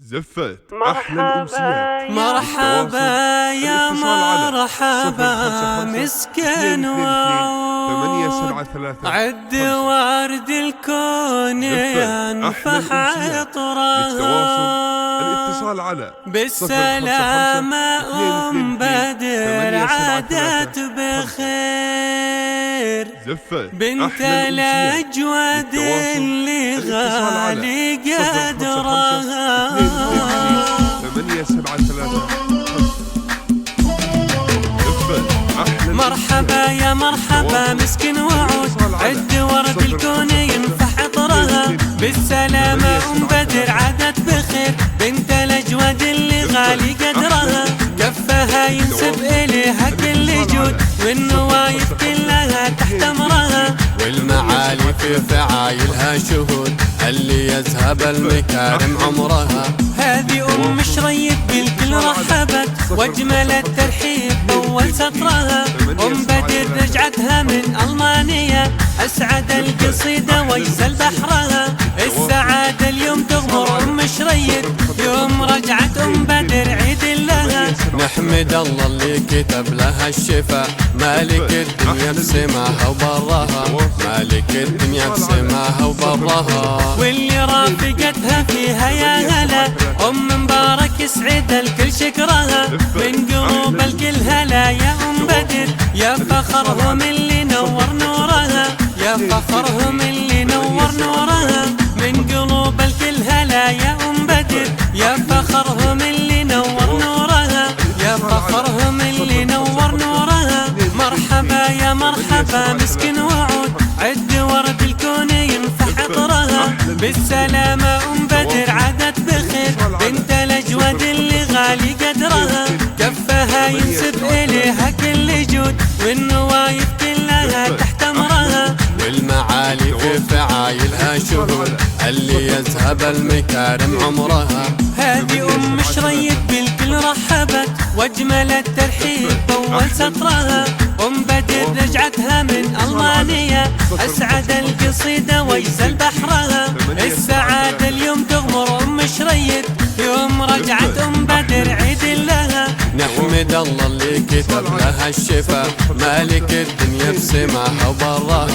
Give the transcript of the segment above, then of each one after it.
زفت أحلى الأمسيات. مرحبا يا مرحبا مسكن وعود، عد ورد الكون ينفح عطرها، بالسلامة أم بدر عادت بخير، بنت الأجود اللي غالي قدرها. مرحبا يا مرحبا مسكن وعود، عد ورد الكون ينفح عطرها، بالسلامة أم بدر عادت بخير، بنت الأجود اللي غالي قدرها، كفها ينسب إليها كل جود، والنوايف كلها تحت أمرها، والمعالي في فعايلها شهود، اللي يذهب المكارم عمرها. هذه أم شريط بالكل رحبت، واجمل الترحيب أول سطرها، أم بدر رجعتها من ألمانيا، أسعد القصيدة ويسل بحرها، السعادة اليوم تغمر أم شريط، يوم رجعت أم بدر عيد لها. نحمد الله اللي كتب لها الشفاء، مالك الدنيا بسماها وبرها، مالك الدنيا بسماها وبرها، واللي رافقتها فيها يا هلا، أم مبارك يسعد الكل شكرها، من قلوب الكل هلا يا أم بدر، يا فخرهم اللي نور نورها، يا فخرهم اللي نور نورها، من قلوب الكل هلا يا أم بدر، يا فخرهم اللي نور نورها، يا فخرهم اللي نور نورها. مرحبا يا مرحبا مسكن وعود، عد ورد الكون ينفح عطرها، بالسلامة أم بدر عادت بخير، بنت الأجود اللي غالي قدرها، كفها ينسب إليها كل جود، والنوايف كلها تحت أمرها، والمعالي في فعايلها شهود، اللي يذهب المكارم عمرها. هذه أم شريط بالكل رحبت، واجمل الترحيب أول سطرها، أم بدر رجعتها من ألمانيا، أسعد القصيدة ويسل بحرها، السعادة اليوم تغمر أم شريط، يوم رجعت أم بدر عيد لها. نحمد الله اللي كتب لها الشفاء، مالك الدنيا بسماها وبرها،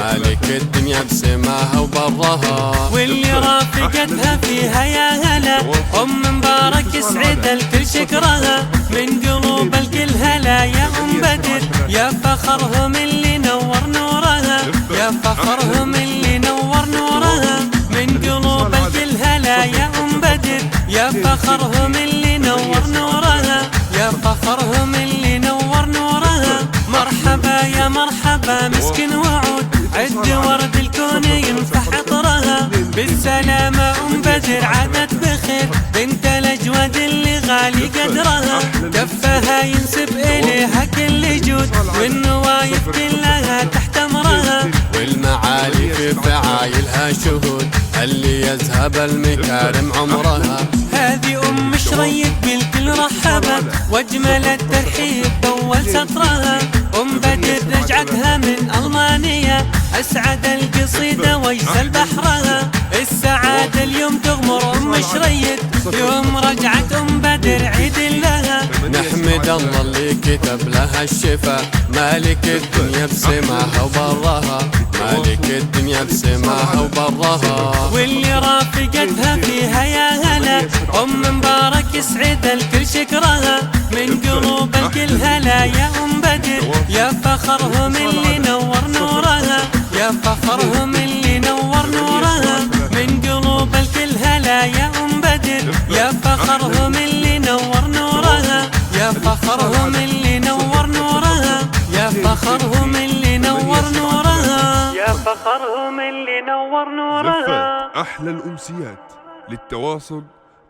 مالك الدنيا بسماها وبرها، واللي رافقتها فيها يا هلا، أم مبارك يسعد الكل شكرها، من قلوب الكل هلا يا أم بدر، يا فخرهم اللي نور نورها، يا فخرهم اللي نور نورها، من قلوب الكل هلا يا أم بدر، يا فخرهم اللي نور نورها، يا فخرهم اللي نور نورها. مرحبا يا مرحبا مسكن وعود، عد ورد الكون ينفح عطرها، بالسلامة أم بدر عادت بخير، بنت الأجود اللي غالي قدرها، كفها ينسب إليها كل جود، والنوايف كلها تحت أمرها، والمعالي في فعايلها شهود، اللي يذهب المكارم عمرها. هذه أم شريط بالكل رحبت، واجمل الترحيب أول سطرها، أم بدر رجعتها من ألمانيا، أسعد القصيدة ويسل بحرها، السعادة اليوم تغمر أم شريط، يوم رجعت أم بدر عيد لها. نحمد الله اللي كتب لها الشفاء، مالك الدنيا بسماها وبرها، مالك الدنيا بسماها وبرها، واللي رافقتها فيها يا هلا، أم مبارك يسعد الكل شكرها، من قلوب الكل هلا يا أم بدر، يا فخرهم اللي نور نورها، يا فخرهم اللي نور نورها، من قلوب الكل هلا يا أم بدر، يا فخرهم اللي نور نورها، يا فخرهم اللي نور نورها، يا فخرهم اللي نور نورها، يا فخرهم اللي نور نورها. أحلى الأمسيات. للتواصل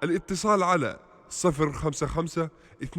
الاتصال على 055 2